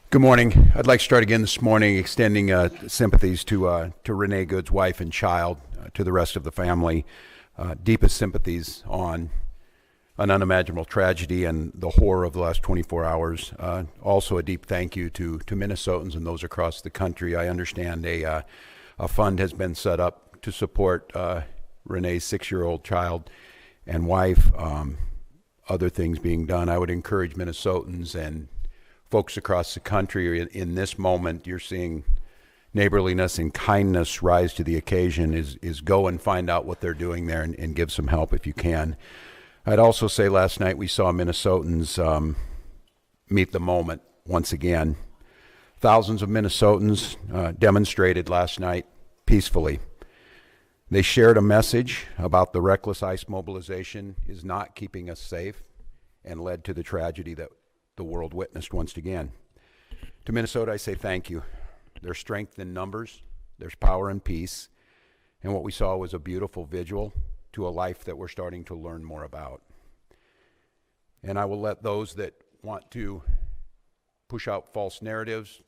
Good morning. I'd like to start again this morning extending sympathies to Renee Good's wife and child, to the rest of the family. Deepest sympathies on an unimaginable tragedy and the horror of the last 24 hours. Also a deep thank you to Minnesotans and those across the country. I understand a fund has been set up to support Renee's 6-year-old child and wife. Other things being done. I would encourage Minnesotans and folks across the country in this moment. You're seeing neighborliness and kindness rise to the occasion. Is go and find out what they're doing there and give some help if you can. I'd also say last night we saw Minnesotans meet the moment once again. Thousands of Minnesotans demonstrated last night peacefully. They shared a message about the reckless ICE mobilization is not keeping us safe and led to the tragedy that the world witnessed once again. To Minnesota, I say thank you. There's strength in numbers, there's power in peace, and what we saw was a beautiful vigil to a life that we're starting to learn more about. And I will let those that want to push out false narratives,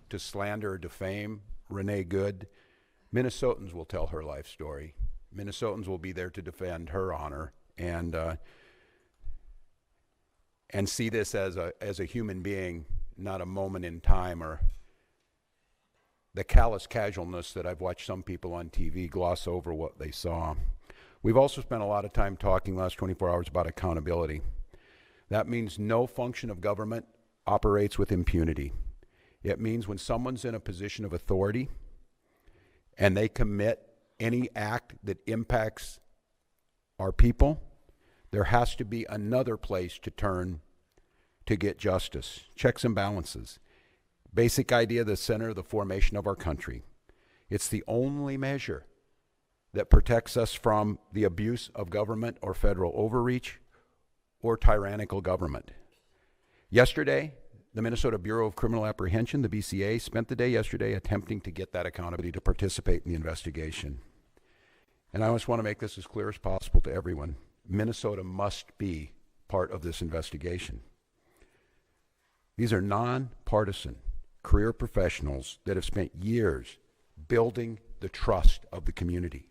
to slander or defame Renee Good, Minnesotans will tell her life story. Minnesotans will be there to defend her honor and see this as a human being, not a moment in time or the callous casualness that I've watched some people on TV gloss over what they saw. We've also spent a lot of time talking last 24 hours about accountability. That means no function of government operates with impunity. It means when someone's in a position of authority and they commit any act that impacts our people, there has to be another place to turn to get justice. Checks and balances. Basic idea, the center of the formation of our country. It's the only measure that protects us from the abuse of government or federal overreach or tyrannical government. Yesterday, the Minnesota Bureau of Criminal Apprehension, the BCA, spent the day yesterday attempting to get that accountability to participate in the investigation. And I just want to make this as clear as possible to everyone. Minnesota must be part of this investigation. These are nonpartisan career professionals that have spent years building the trust of the community.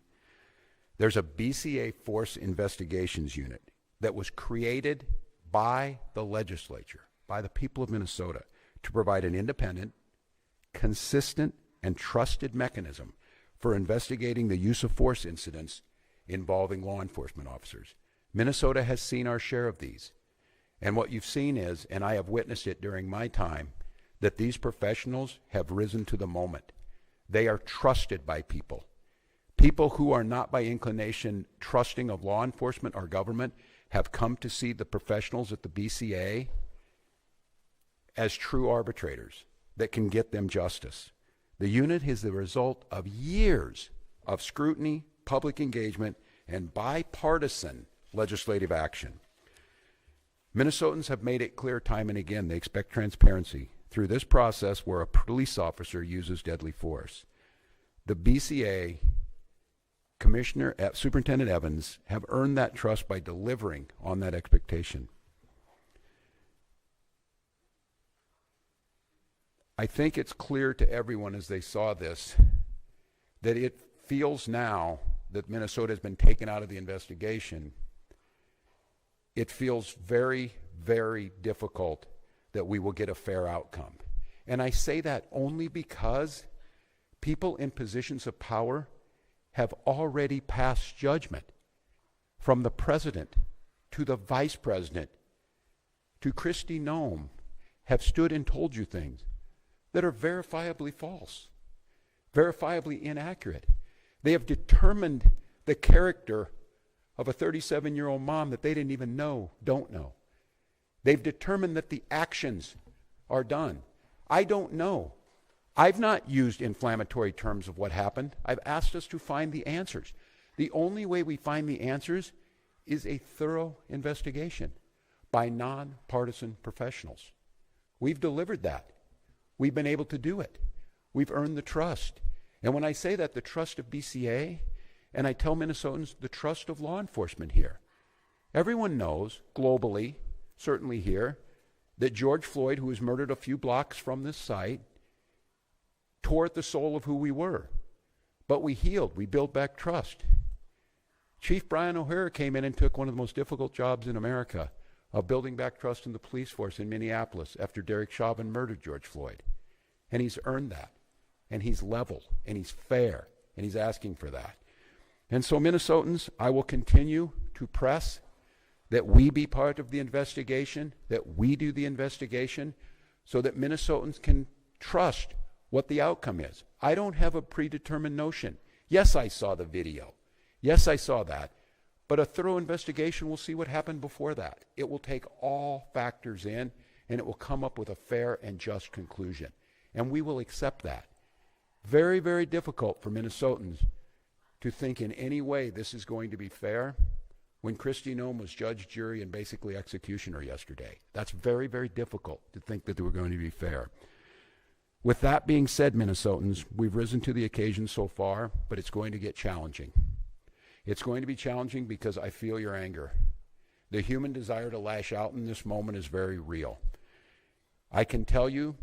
There's a BCA Force Investigations Unit that was created by the legislature, by the people of Minnesota, to provide an independent, consistent, and trusted mechanism for investigating the use of force incidents involving law enforcement officers. Minnesota has seen our share of these. And what you've seen is, and I have witnessed it during my time, that these professionals have risen to the moment. They are trusted by people. People who are not by inclination trusting of law enforcement or government have come to see the professionals at the BCA as true arbitrators that can get them justice. The unit is the result of years of scrutiny, public engagement, and bipartisan legislative action. Minnesotans have made it clear time and again they expect transparency through this process where a police officer uses deadly force. The BCA, Superintendent Evans, have earned that trust by delivering on that expectation. I think it's clear to everyone as they saw this that it feels now that Minnesota has been taken out of the investigation. It feels very, very difficult that we will get a fair outcome. And I say that only because people in positions of power have already passed judgment, from the president to the vice president to Kristi Noem, have stood and told you things that are verifiably false, verifiably inaccurate. They have determined the character of a 37-year-old mom that they didn't even don't know. They've determined that the actions are done. I don't know. I've not used inflammatory terms of what happened. I've asked us to find the answers. The only way we find the answers is a thorough investigation by nonpartisan professionals. We've delivered that. We've been able to do it. We've earned the trust. And when I say that, the trust of BCA, and I tell Minnesotans the trust of law enforcement here. Everyone knows, globally, certainly here, that George Floyd, who was murdered a few blocks from this site, tore at the soul of who we were. But we healed. We built back trust. Chief Brian O'Hara came in and took one of the most difficult jobs in America of building back trust in the police force in Minneapolis after Derek Chauvin murdered George Floyd. And he's earned that. And he's level. And he's fair. And he's asking for that. And so, Minnesotans, I will continue to press that we be part of the investigation, that we do the investigation, so that Minnesotans can trust what the outcome is. I don't have a predetermined notion. Yes, I saw the video. Yes, I saw that. But a thorough investigation will see what happened before that. It will take all factors in, and it will come up with a fair and just conclusion. And we will accept that. Very, very difficult for Minnesotans to think in any way this is going to be fair when Kristi Noem was judge, jury, and basically executioner yesterday. That's very, very difficult to think that they were going to be fair. With that being said, Minnesotans, we've risen to the occasion so far, but it's going to get challenging. It's going to be challenging because I feel your anger. The human desire to lash out in this moment is very real. I can tell you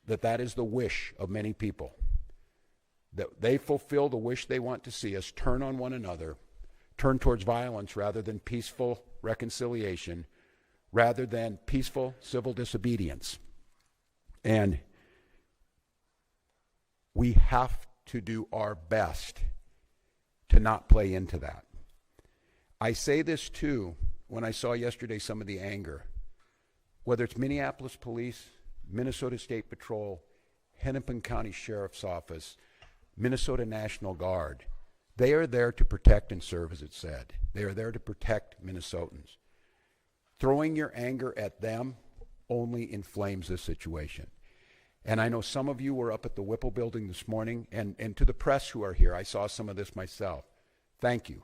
that that is the wish of many people, that they fulfill the wish they want to see us turn on one another, turn towards violence rather than peaceful reconciliation, rather than peaceful civil disobedience. And we have to do our best to not play into that. I say this too when I saw yesterday some of the anger, whether it's Minneapolis Police, Minnesota State Patrol, Hennepin County Sheriff's Office, Minnesota National Guard. They are there to protect and serve, as it said. They are there to protect Minnesotans. Throwing your anger at them only inflames this situation. And I know some of you were up at the Whipple building this morning, and to the press who are here, I saw some of this myself. Thank you.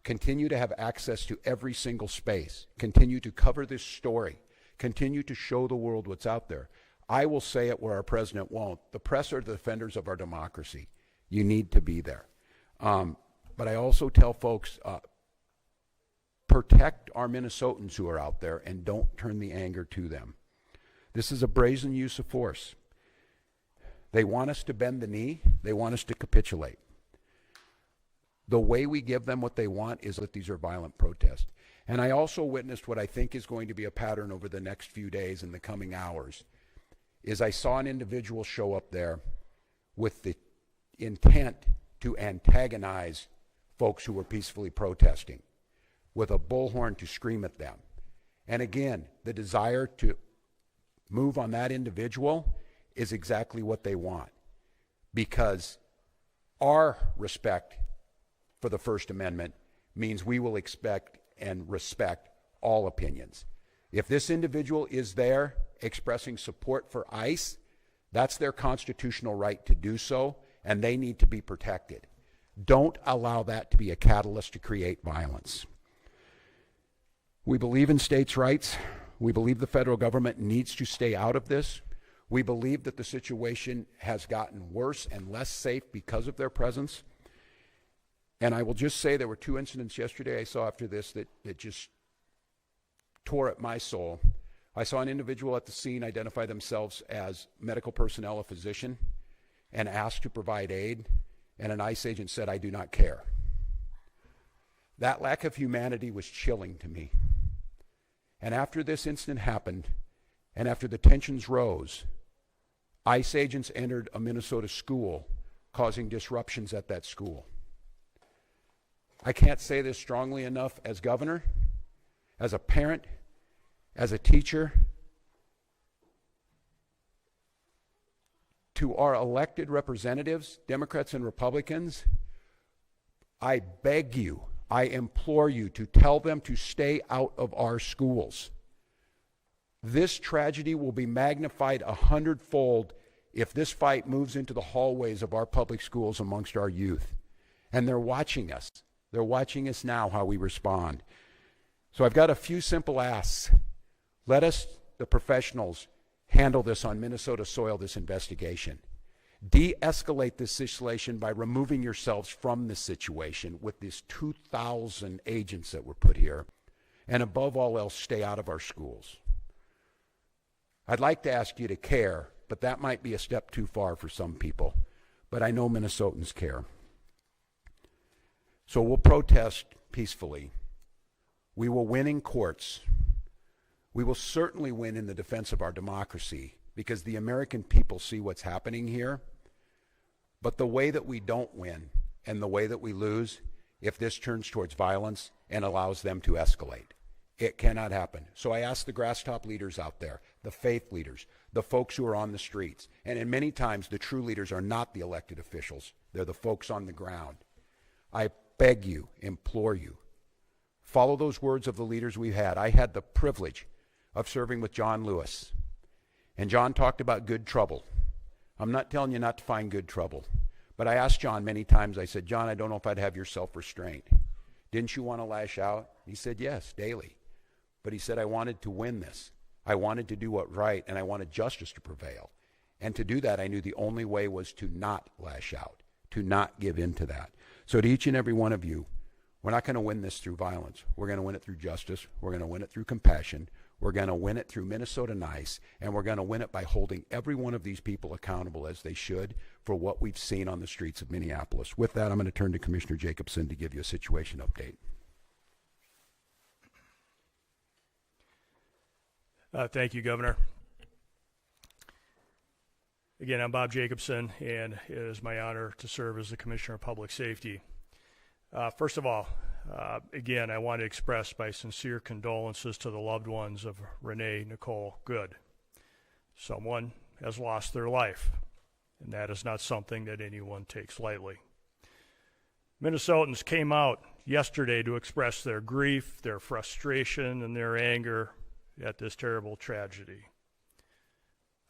Continue to have access to every single space. Continue to cover this story. Continue to show the world what's out there. I will say it where our president won't. The press are the defenders of our democracy. You need to be there. But I also tell folks, protect our Minnesotans who are out there and don't turn the anger to them. This is a brazen use of force. They want us to bend the knee. They want us to capitulate. The way we give them what they want is that these are violent protests. And I also witnessed what I think is going to be a pattern over the next few days and the coming hours, is I saw an individual show up there with the intent to antagonize folks who were peacefully protesting, with a bullhorn to scream at them. And again, the desire to move on that individual is exactly what they want, because our respect for the First Amendment means we will expect and respect all opinions. If this individual is there expressing support for ICE, that's their constitutional right to do so, and they need to be protected. Don't allow that to be a catalyst to create violence. We believe in states' rights. We believe the federal government needs to stay out of this. We believe that the situation has gotten worse and less safe because of their presence. And I will just say there were two incidents yesterday I saw after this that just tore at my soul. I saw an individual at the scene identify themselves as medical personnel, a physician, and asked to provide aid, and an ICE agent said, "I do not care." That lack of humanity was chilling to me. And after this incident happened, and after the tensions rose, ICE agents entered a Minnesota school, causing disruptions at that school. I can't say this strongly enough as governor, as a parent, as a teacher. To our elected representatives, Democrats and Republicans, I beg you, I implore you to tell them to stay out of our schools. This tragedy will be magnified 100-fold if this fight moves into the hallways of our public schools amongst our youth. And they're watching us. They're watching us now, how we respond. So I've got a few simple asks. Let us, the professionals, handle this on Minnesota soil, this investigation. De-escalate this situation by removing yourselves from this situation with these 2,000 agents that were put here. And above all else, stay out of our schools. I'd like to ask you to care, but that might be a step too far for some people. But I know Minnesotans care. So we'll protest peacefully. We will win in courts. We will certainly win in the defense of our democracy because the American people see what's happening here. But the way that we don't win and the way that we lose, if this turns towards violence and allows them to escalate, it cannot happen. So I ask the grass top leaders out there, the faith leaders, the folks who are on the streets, and in many times the true leaders are not the elected officials. They're the folks on the ground. I beg you, implore you, follow those words of the leaders we've had. I had the privilege of serving with John Lewis, and John talked about good trouble. I'm not telling you not to find good trouble, but I asked John many times, I said, John, I don't know if I'd have your self-restraint. Didn't you want to lash out? He said, yes, daily. But he said, I wanted to win this. I wanted to do what right, and I wanted justice to prevail. And to do that, I knew the only way was to not lash out, to not give in to that. So to each and every one of you, we're not going to win this through violence. We're going to win it through justice. We're going to win it through compassion. We're going to win it through Minnesota ICE, and we're going to win it by holding every one of these people accountable as they should for what we've seen on the streets of Minneapolis. With that, I'm going to turn to Commissioner Jacobson to give you a situation update. Thank you, Governor. Again, I'm Bob Jacobson, and it is my honor to serve as the Commissioner of Public Safety. First of all, again, I want to express my sincere condolences to the loved ones of Renee Nicole Good. Someone has lost their life, and that is not something that anyone takes lightly. Minnesotans came out yesterday to express their grief, their frustration, and their anger at this terrible tragedy.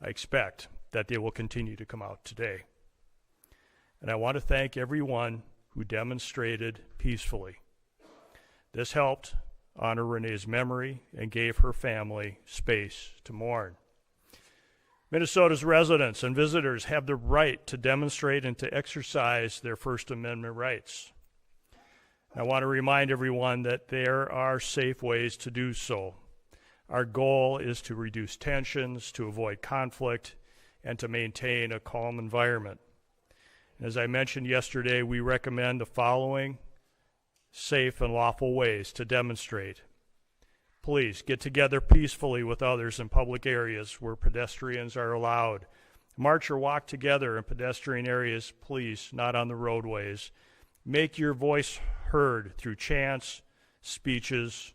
I expect that they will continue to come out today. And I want to thank everyone who demonstrated peacefully. This helped honor Renee's memory and gave her family space to mourn. Minnesota's residents and visitors have the right to demonstrate and to exercise their First Amendment rights. I want to remind everyone that there are safe ways to do so. Our goal is to reduce tensions, to avoid conflict, and to maintain a calm environment. As I mentioned yesterday, we recommend the following safe and lawful ways to demonstrate. Please get together peacefully with others in public areas where pedestrians are allowed. March or walk together in pedestrian areas, please, not on the roadways. Make your voice heard through chants, speeches,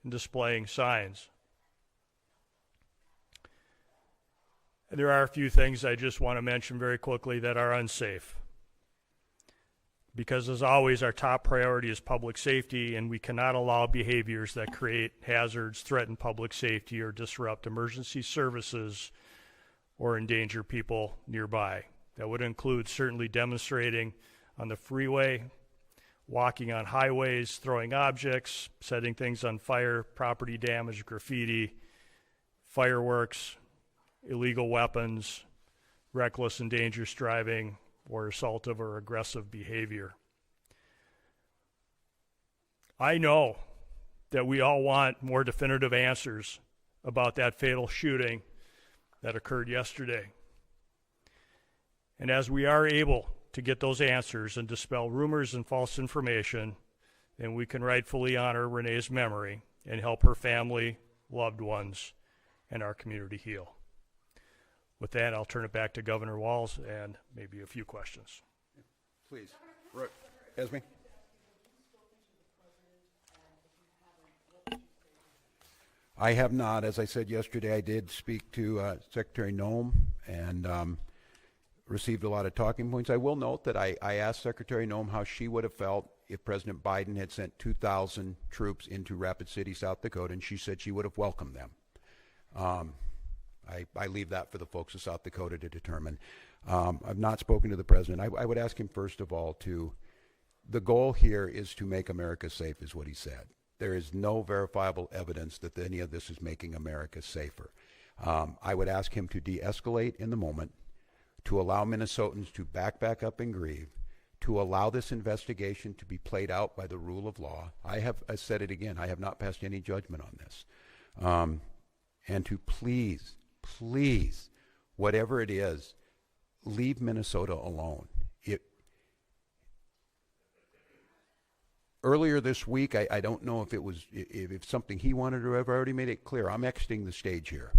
and displaying signs. And there are a few things I just want to mention very quickly that are unsafe. Because as always, our top priority is public safety, and we cannot allow behaviors that create hazards, threaten public safety, or disrupt emergency services or endanger people nearby. That would include certainly demonstrating on the freeway, walking on highways, throwing objects, setting things on fire, property damage, graffiti, fireworks, illegal weapons, reckless and dangerous driving, or assaultive or aggressive behavior. I know that we all want more definitive answers about that fatal shooting that occurred yesterday. And as we are able to get those answers and dispel rumors and false information, then we can rightfully honor Renee's memory and help her family, loved ones, and our community heal. With that, I'll turn it back to Governor Walz and maybe a few questions. Please. Esme? I have not. As I said yesterday, I did speak to Secretary Noem and received a lot of talking points. I will note that I asked Secretary Noem how she would have felt if President Biden had sent 2,000 troops into Rapid City, South Dakota, and she said she would have welcomed them. I leave that for the folks of South Dakota to determine. I've not spoken to the president. I would ask him, first of all, the goal here is to make America safe, is what he said. There is no verifiable evidence that any of this is making America safer. I would ask him to de-escalate in the moment, to allow Minnesotans to back up and grieve, to allow this investigation to be played out by the rule of law. I said it again, I have not passed any judgment on this. And to please please, whatever it is, leave Minnesota alone. Earlier this week, I don't know if it was if something he wanted or I've already made it clear. I'm exiting the stage here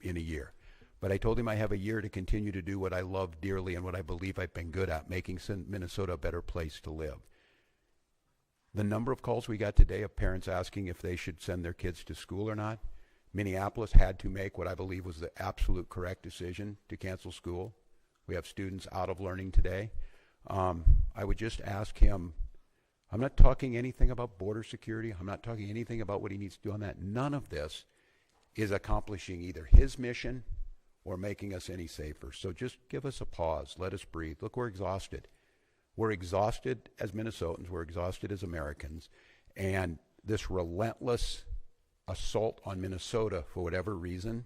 in a year. But I told him I have a year to continue to do what I love dearly and what I believe I've been good at, making Minnesota a better place to live. The number of calls we got today of parents asking if they should send their kids to school or not. Minneapolis had to make what I believe was the absolute correct decision to cancel school. We have students out of learning today. I would just ask him, I'm not talking anything about border security. I'm not talking anything about what he needs to do on that. None of this is accomplishing either his mission or making us any safer. So just give us a pause. Let us breathe. Look, we're exhausted. We're exhausted as Minnesotans. We're exhausted as Americans. And this relentless assault on Minnesota, for whatever reason,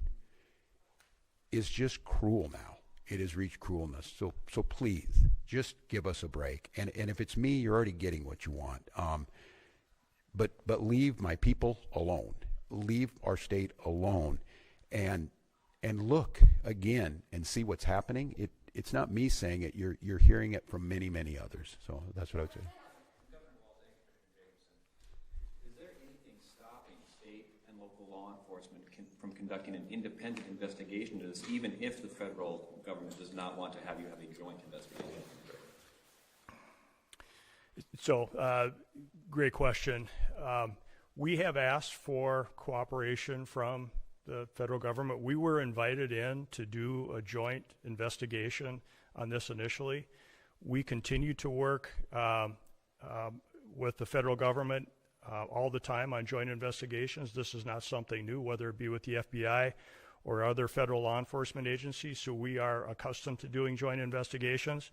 is just cruel now. It has reached cruelness. So please, just give us a break. And if it's me, you're already getting what you want. But leave my people alone. Leave our state alone. And look again and see what's happening. It's not me saying it. You're hearing it from many, many others. So that's what I would say. Governor Walz, is there anything stopping state and local law enforcement from conducting an independent investigation to this, even if the federal government does not want to have you have a joint investigation? So, great question. We have asked for cooperation from the federal government. We were invited in to do a joint investigation on this initially. We continue to work with the federal government all the time on joint investigations. This is not something new, whether it be with the FBI or other federal law enforcement agencies, so we are accustomed to doing joint investigations.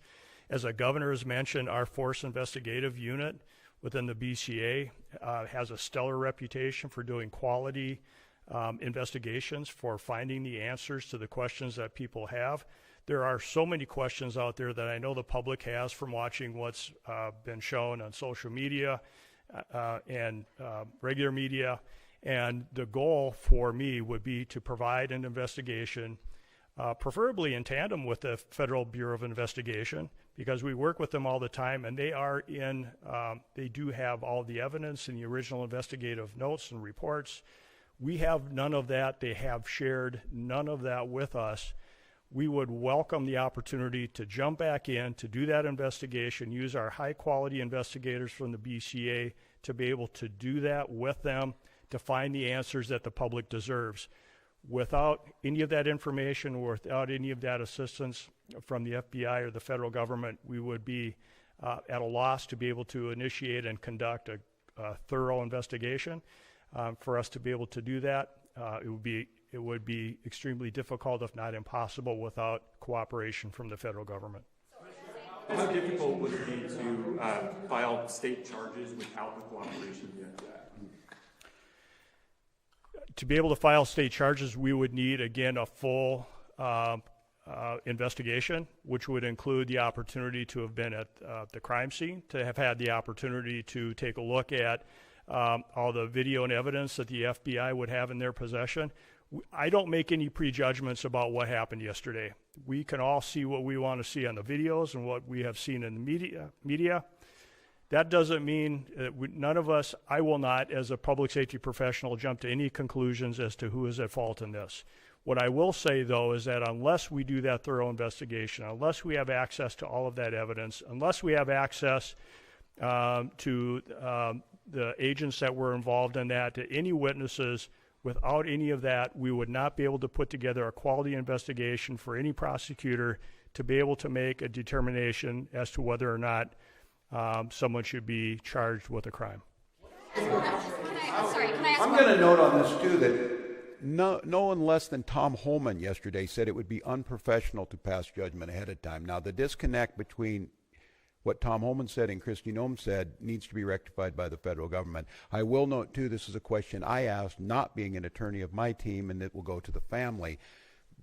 As the governor has mentioned, our force investigative unit within the BCA has a stellar reputation for doing quality investigations, for finding the answers to the questions that people have. There are so many questions out there that I know the public has from watching what's been shown on social media and regular media. And the goal for me would be to provide an investigation, preferably in tandem with the Federal Bureau of Investigation, because we work with them all the time, and they do have all the evidence in the original investigative notes and reports. We have none of that. They have shared none of that with us. We would welcome the opportunity to jump back in, to do that investigation, use our high-quality investigators from the BCA to be able to do that with them, to find the answers that the public deserves. Without any of that information, or without any of that assistance from the FBI or the federal government, we would be at a loss to be able to initiate and conduct a thorough investigation. For us to be able to do that, it would be extremely difficult, if not impossible, without cooperation from the federal government. How difficult would it be to file state charges without the cooperation of the FBI? To be able to file state charges, we would need, again, a full investigation, which would include the opportunity to have been at the crime scene, to have had the opportunity to take a look at all the video and evidence that the FBI would have in their possession. I don't make any prejudgments about what happened yesterday. We can all see what we want to see on the videos and what we have seen in the media. That doesn't mean that none of us, I will not, as a public safety professional, jump to any conclusions as to who is at fault in this. What I will say, though, is that unless we do that thorough investigation, unless we have access to all of that evidence, unless we have access to the agents that were involved in that, to any witnesses, without any of that, we would not be able to put together a quality investigation for any prosecutor to be able to make a determination as to whether or not someone should be charged with a crime. Can I ask I'm going to note on this, too, that no one less than Tom Holman yesterday said it would be unprofessional to pass judgment ahead of time. Now, the disconnect between what Tom Holman said and Kristi Noem said needs to be rectified by the federal government. I will note, too, this is a question I asked, not being an attorney of my team, and it will go to the family,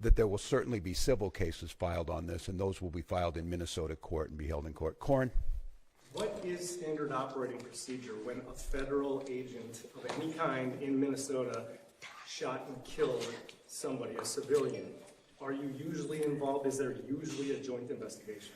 that there will certainly be civil cases filed on this, and those will be filed in Minnesota court and be held in court. Corn? What is standard operating procedure when a federal agent of any kind in Minnesota shot and killed somebody, a civilian, are you usually involved? Is there usually a joint investigation?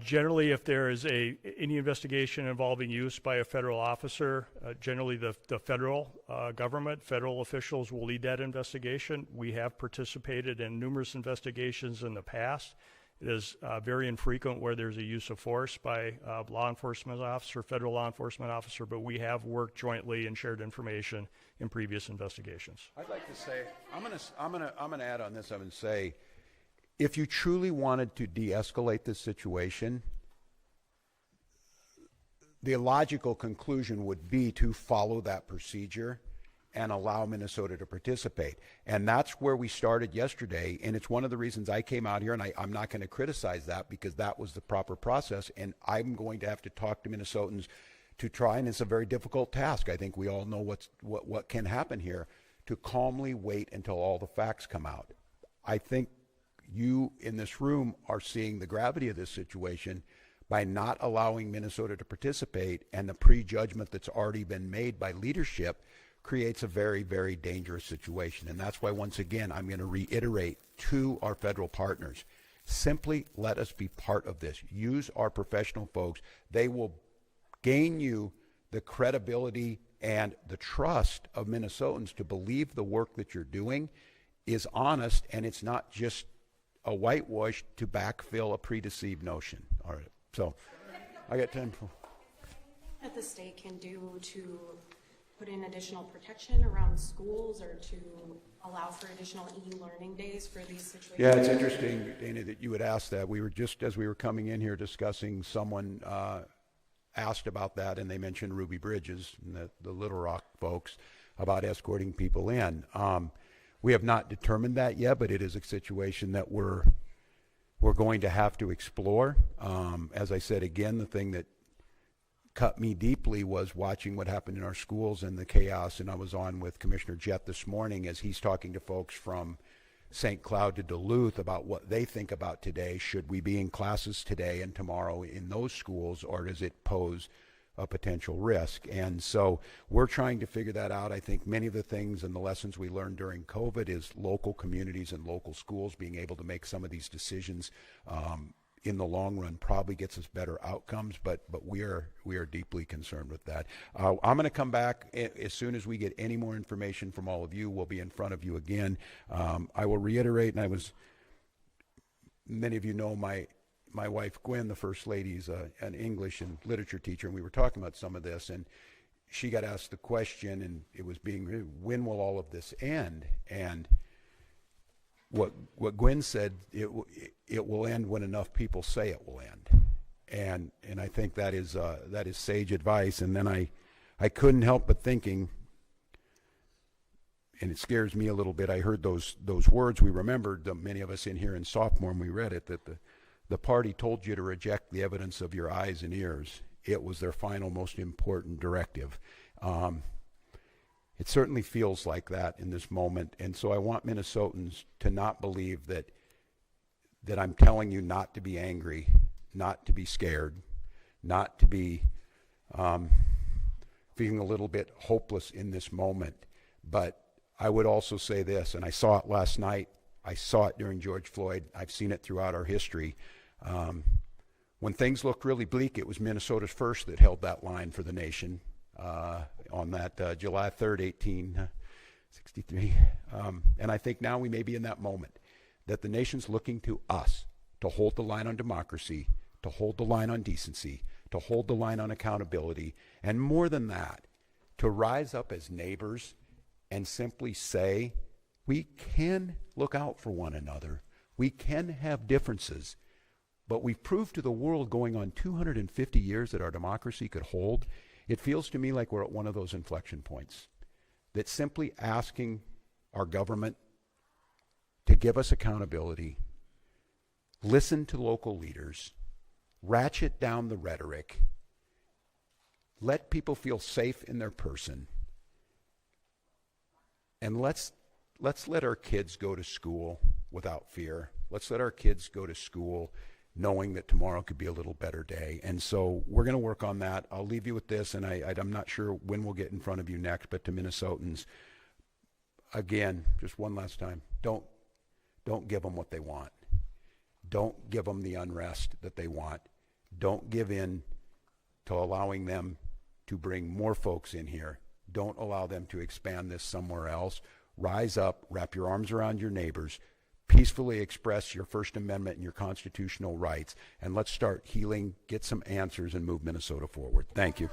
Generally, if there is any investigation involving use by a federal officer, generally the federal government, federal officials will lead that investigation. We have participated in numerous investigations in the past. It is very infrequent where there's a use of force by law enforcement officer, federal law enforcement officer, but we have worked jointly and shared information in previous investigations. I'd like to say, I'm gonna add on this. I'm gonna say, if you truly wanted to de-escalate this situation, the logical conclusion would be to follow that procedure and allow Minnesota to participate. And that's where we started yesterday, and it's one of the reasons I came out here, and I'm not going to criticize that because that was the proper process, and I'm going to have to talk to Minnesotans to try, and it's a very difficult task. I think we all know what can happen here, to calmly wait until all the facts come out. I think you in this room are seeing the gravity of this situation by not allowing Minnesota to participate, and the prejudgment that's already been made by leadership creates a very, very dangerous situation. And that's why, once again, I'm going to reiterate to our federal partners, simply let us be part of this. Use our professional folks. They will gain you the credibility and the trust of Minnesotans to believe the work that you're doing is honest, and it's not just a whitewash to backfill a predeceived notion. All right, so I got 10. That the state can do to put in additional protection around schools or to allow for additional e-learning days for these situations? Yeah, it's interesting, Dana, that you would ask that. We were just, as we were coming in here discussing, someone asked about that, and they mentioned Ruby Bridges and the Little Rock folks about escorting people in. We have not determined that yet, but it is a situation that we're going to have to explore. As I said, again, the thing that cut me deeply was watching what happened in our schools and the chaos. And I was on with Commissioner Jett this morning as he's talking to folks from St. Cloud to Duluth about what they think about today. Should we be in classes today and tomorrow in those schools, or does it pose a potential risk? And so we're trying to figure that out. I think many of the things and the lessons we learned during COVID is local communities and local schools being able to make some of these decisions in the long run probably gets us better outcomes, but we are deeply concerned with that. I'm going to come back as soon as we get any more information from all of you. We'll be in front of you again. I will reiterate, and many of you know my wife Gwen, the First Lady, is an English and literature teacher, and we were talking about some of this, and she got asked the question, and it was when will all of this end? And what Gwen said, it will end when enough people say it will end, and I think that is sage advice. And then I couldn't help but thinking, and it scares me a little bit. I heard those words. We remembered, many of us in here in sophomore, when we read it, that the party told you to reject the evidence of your eyes and ears. It was their final, most important directive. It certainly feels like that in this moment, and so I want Minnesotans to not believe that I'm telling you not to be angry, not to be scared, not to be feeling a little bit hopeless in this moment. But I would also say this, and I saw it last night, I saw it during George Floyd, I've seen it throughout our history. When things looked really bleak, it was Minnesota's first that held that line for the nation. On that July 3rd, 1863. And I think now we may be in that moment that the nation's looking to us to hold the line on democracy, to hold the line on decency, to hold the line on accountability, and more than that, to rise up as neighbors and simply say, we can look out for one another. We can have differences, but we've proved to the world going on 250 years that our democracy could hold. It feels to me like we're at one of those inflection points, that simply asking our government to give us accountability, listen to local leaders, ratchet down the rhetoric, let people feel safe in their person, and let's let our kids go to school without fear. Let's let our kids go to school knowing that tomorrow could be a little better day. And so we're going to work on that. I'll leave you with this, and I'm not sure when we'll get in front of you next, but to Minnesotans, again, just one last time, don't give them what they want. Don't give them the unrest that they want. Don't give in to allowing them to bring more folks in here. Don't allow them to expand this somewhere else. Rise up, wrap your arms around your neighbors, peacefully express your First Amendment and your constitutional rights, and let's start healing, get some answers, and move Minnesota forward. Thank you.